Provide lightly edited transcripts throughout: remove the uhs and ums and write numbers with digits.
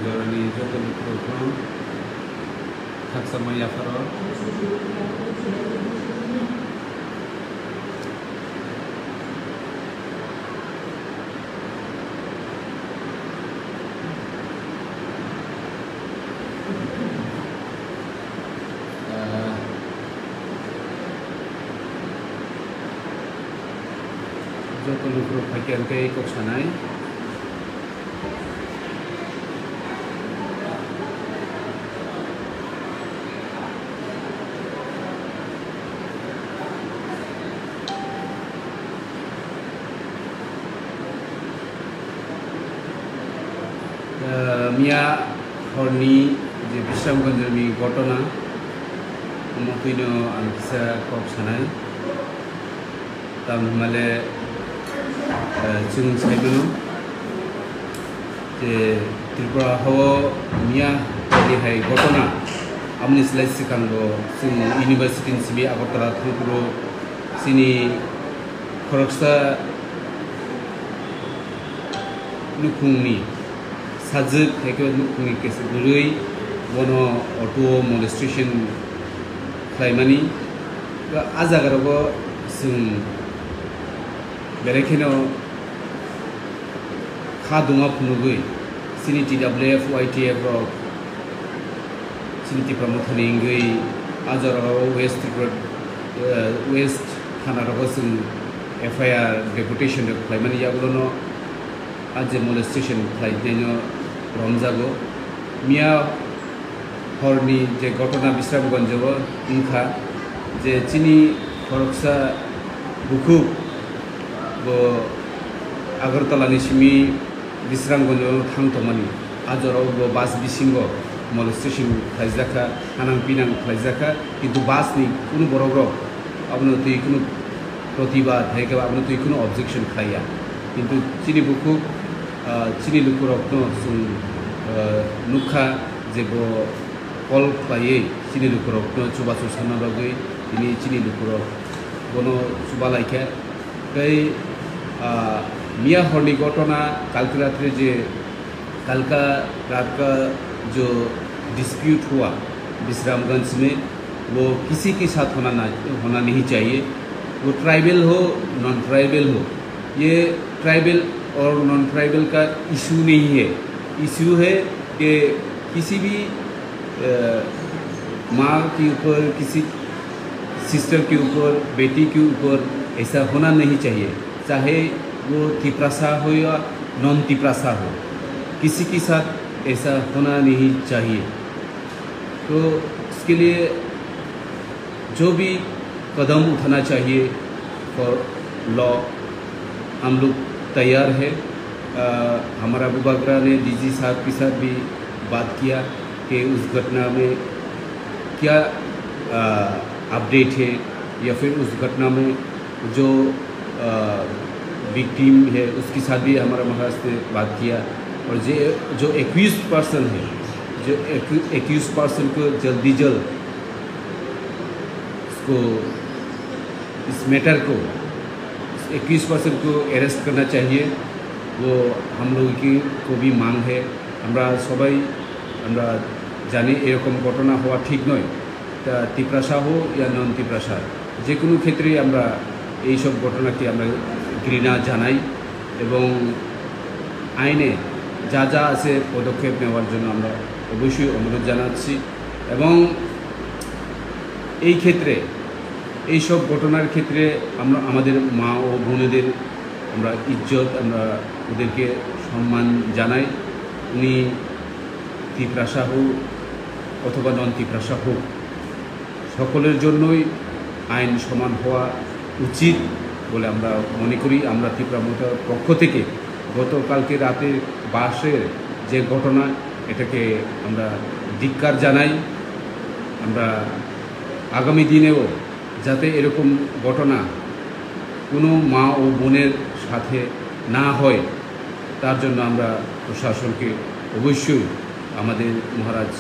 जरानि जतन थाखसामाय आफाराव जतन फाइकियान के कौसानाय मिया हरनी जे बिश्रामगंजनि घटना मफैनो आं किसा कब सानाय ताममाले जों साइदनो जे त्रिपुरा हाव मिया हरनिहाय घटना आमनि स्लाइ सिगांगो जों इउनिभार्सिटि सिबि आगरतला थांपुरो सिनि खरकसा नुखुंनि साजोब हेको नुखुंनि केसे गुरै बनो अटो मोलेस्टेशन खालामनानै आजागारावबो जों बेरेखेनो खा दुङा फुनुगै सिनि TWF YTF रक सिनि तिप्रा मुथानिंगै आजाराव वेस्ट थानारावबो जों FIR डेपुटेशन खालामनानै यागलनो आज मोलेस्टेशन खालामनायनो रंजागो मिया हरनी जे घटना बिश्रामगंजआव इंखा जे चिनी खरकसा बुखु बो आगरतलानि सिमी बिश्रामगंजआव थांथमानि आजराव बो बास बिसिंगो मोलेस्टेशन खालामजाखा हानां पिनां खालामजाखा किन्तु बासनि कुनु बर'ग्रब आपनो तुई कुनु प्रतिबाद हेके आपनो तुई कुनु ऑब्जेक्शन खाया किन्तु चिनी बुखु चिनी लुकुरकनो जों नुखा जेबो कल खायै चिनी लुकुरकनो चुबासु साननाबागै दिनै चिनी लुकुरक बनो चुबालायखे बै मिया हरनी घटना कल रात्रि जे कल का रात का जो डिस्प्यूट हुआ बिश्रामगंज में वो किसी के साथ होना नहीं चाहिए वो ट्राइबल हो नॉन ट्राइबल हो ये ट्राइबल और नॉन ट्राइबल का इशू नहीं है इशू है कि किसी भी माँ के ऊपर किसी सिस्टर के ऊपर बेटी के ऊपर ऐसा होना नहीं चाहिए चाहे वो तिप्रासा हो या नॉन तिप्रासा हो किसी के साथ ऐसा होना नहीं चाहिए तो इसके लिए जो भी कदम उठाना चाहिए फॉर लॉ हम लोग तैयार है हमारा बुबागरा ने DG साहब के साथ भी बात किया कि उस घटना में क्या अपडेट है या फिर उस घटना में जो विक्टिम है उसके साथ भी हमारा महाराज ने बात किया और जो एक्यूज पर्सन है जो एक्यूज पर्सन को जल्दी इसको इस मैटर को 21% को अरेस्ट करना चाहिए वो हम लोग को भी मांग है हमरा सबाई हमरा जाने एरकम घटना हुआ ठीक नय तिप्रासा हो या नन तिप्रासा जेकोनो क्षेत्रे हमरा এই সব ঘটনাকে আমরা ঘৃণা জানাই এবং আইনে যা যা আছে পদক্ষেপ নেওয়ার জন্য আমরা অবশ্যই অনুরোধ জানাচ্ছি এবং এই ক্ষেত্রে এই সব ঘটনার ক্ষেত্রে আমরা আমাদের মা ও বোনেদের আমরা ইজ্জত আমরা ওদেরকে সম্মান জানাই উনি তিপ্রাসা হোক অথবা নন তিপ্রাসা হোক সকলের জন্যই আইন সমান হওয়া উচিত বলে আমরা মনে করি আমরা ত্রিপুরা মোটার পক্ষ থেকে গতকালকে রাতে বাসের যে ঘটনা এটাকে আমরা ধিক্কার জানাই আমরা আগামী দিনেও যাতে এরকম ঘটনা কোনো মা ও বোনের সাথে না হয় তার জন্য আমরা প্রশাসনকে অবশ্যই আমাদের মহারাজ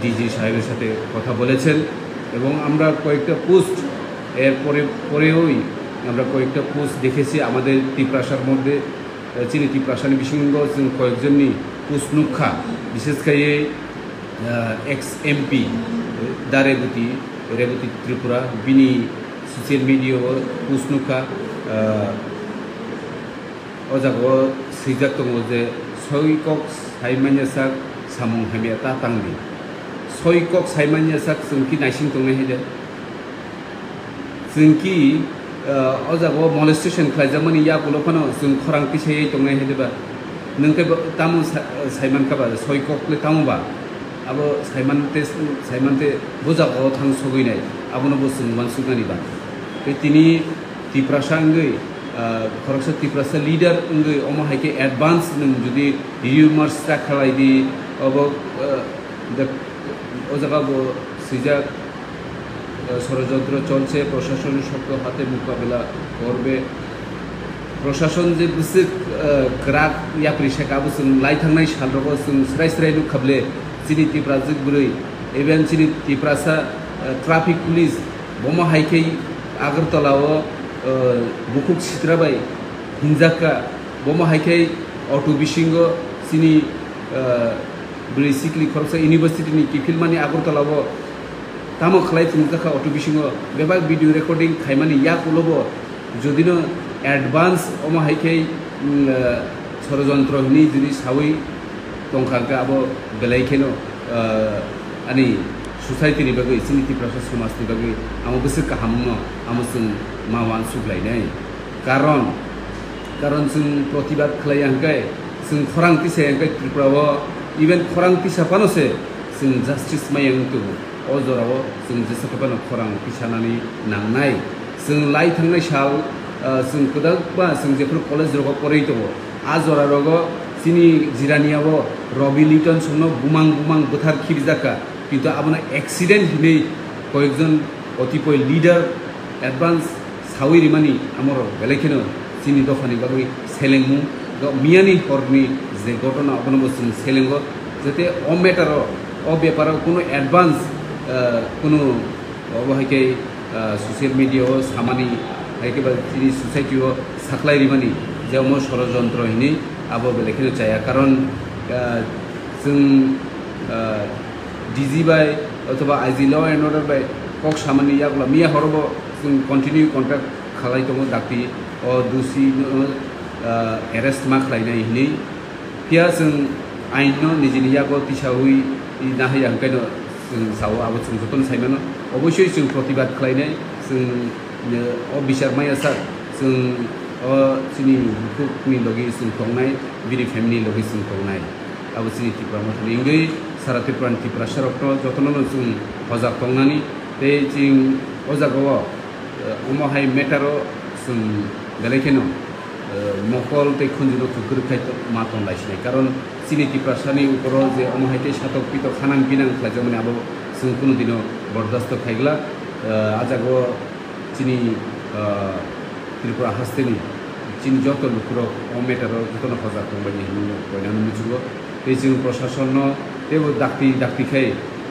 ডিজি সাহেবের সাথে কথা বলেছেন এবং আমরা কয়েকটা পোস্ট এর পরেও আমরা কয়েকটা পোস্ট দেখেছি আমাদের তিপ্রাসার মধ্যে চিনি ত্রিপ্রাসাनि बिसिङाव जों कयेकजननि पुसनुखा बिसेसखायै एक्स एमपि दा रेबती त्रिपुरा बिनि ससियेल मिडियाव पुसनुखा अजागाव सैजाक दङ जे सयकक साइमान्यासाक सामुं हेमिया तातांनि सयकक साइमान्यासाक जोंखि नायसिं दंनाय हेदे जोंखि अजागाव मलेस्टेशन खालामजामानि याकुलफानो जों खरां पिसायै दंनाय हेदेबा नोंखे तामु साइमान काबा सयककले तामुबा आबो साइमानते बुजागाव थां सगैनाय आबोनबो जों मानसुगानिबा बे तिनि टिप्रासांगै खरकसा टिप्रासा लीडर अंगै अमा हाइके एडवांस नों जुदि रिमार्स खालायदि अब अजागाबो सैजाक षড়যন্ত্র চলছে প্রশাসনের শক্ত হাতে মোকাবেলা করবে প্রশাসন যে বুঝে গ্রাক ইয়াপ্রি শেখাবো जों লাই थांनाय सालरगो जों स्राय स्राय नुखाबले चिनि टिप्राजों बुरै एबेन चिनि टिप्रासा ट्राफिक पुलिस बमा हाइकै आगरतलाव बुकुक सिद्राबाय हिंजाका बमा हाइकै अटो बिसिंगो चिनि बुरै सिकलि खरसा इउनिभार्सिटीनि किफिलमानि आगरतलाव तामो खलाय तुमजाखा अटो बिसिङाव बेबा भिडिअ रेकर्डिं खायमानि याकुलबो जुदिनो एडवांस अमा हाइकै षড়যন্ত্র हिनि जुदि सावै दंखांका आबो बेलायखेनो आनि ससाइटिनि बागै चिनि टिप्रासा समाजनि बागै आमो गोसो गाहामनो आमो जों मावान सुग्लायनाय कारण जों प्रतिबाद खालायहांखाय जों खरां पिसायहांखाय त्रिपुराव इभेन खरां पिसाफानोसे जों जास्टिस मायहांतो अजराव जों जेसेबां खरां पिसानानै नांनाय जों लाई थांनाय साल जों गोदाबा जों जेफोर कलेज रगाव फराय दङ आजरा रग चिनि जिरानियाव रबि लिटन संनो बुमां बुथार खिबजाका किन्तु आबोना एक्सिडेंट हिनै कयेकजन अतिपय लीडर एडवांस सावैरिमानि आमर बेलेखेनो चिनि दखानि बागै सेलेंमु मियानि हरनि जे घटना आबोनबो जों सेलेंगो जाते अ मेटार अ बेपाराव कोनो एडवांस কোনো অবহাইকে সোশ্যাল মিডিয়াও সামানি একেবারে তিনি সোসাইটিও সাকলাইরিমানি যেমন ষড়যন্ত্র হিনি আবো বেলেখেনো চায়া কারণ जों ডিজি বাই অথবা আইজি ল এন্ড অর্ডার বাই কক সামানি ইয়াগুলা মিয়া হরব जों কন্টিনিউ কন্ট্যাক্ট খালাই দङ दाक्ति अ दुसि एरेस्ट मा खालायनाय हिनि पिया जों आइन निजिनि यागो तिसाहुइ नाहै आंखायनो जों साव आबो जों जतन साइमानो अबश्य जों प्रतिबाद खालायनाय जों बिसार मायासा जों चिनि बुकुकनि लगे जों तंनाय बिनि फेमिलि लगे जों तंनाय आबो चिनि टिप्रा मथनि इंगै सारा टिप्रा सरक्ट जतननो जों हजाक तंनानि बे जों अजागाव अमहाय मेटारो जों बेलेखेनो मकल ते खुंजिनो थुगुरखाय मातन लाइसिनाय कारण चिनि टिप्रासानि उपराव जे अमहायते सातक पितक खानां बिनां खालायजामानि आबो जों कुनु दिनो बरदास्त खायग्ला आजागाव चिनि त्रिपुरा हास्तेनि चिनि जत लुकुराव अ मेटारो जतन हजाक तंबायनि हिनो बयनानो मिथिगौ बे जों प्रशासन तेबो दाक्तिखाय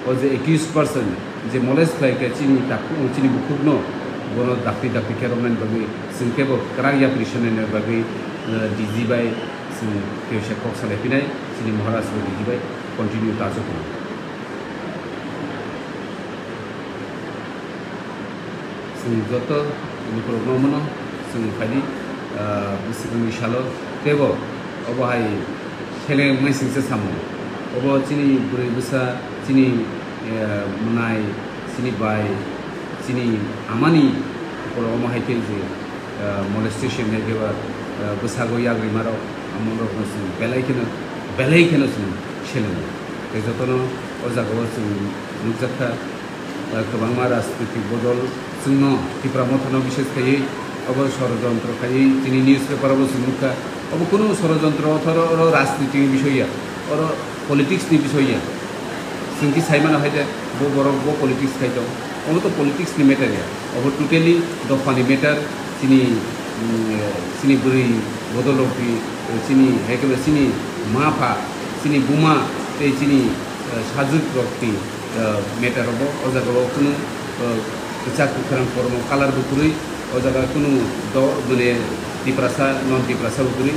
अ जे 21% जे मलेज खालायखाय चिनि बुकुकनो बोनो दाक्ति खेरमनायनि बागै जों केबो क्रां याप्रिसनायनि बागै डिजि बाय जों केवसे कक सालायफिनाय चिनि महाराष्ट्र डिजि बाय कन्टिनिउ ताजोखौ जों जत लुकुराव मोनो जों फायदि बिसिगुनि सालो तेबो अबहाय सेले मैसिंसो सामो अब चिनि बुरै बुसा चिनि मुनाय चिनि बाय चिनि आमानि उपराव माहायते जे मलेस्टेशन एबा बैसागु याग्रिमाराव आमरखौ जों बेलायखेनो जों सेलेङो बे जतन अजागाव जों नुजाखा गोबां राजनीतिक बदल जोंनो टिप्रा मथनो बिसेसखायै अब षড়যন্ত্রखायै चिनि निउज पेपारावबो जों नुखा अब कुनु षড়যন্ত্র अथवा राजनीतिनि बिषया और पलिटिक्सनि बिषया जोंखि साइमाना हायदे बो पलिटिक्स खाय दं ono to politics ni matter ya over totally dofani matter sini buri bodolopi sini hekebe sini mafa sini buma te sini sajuk rokti matter obo ojaga kunu kecak kurang formo color bukuri ojaga kunu do mane diprasa non diprasa bukuri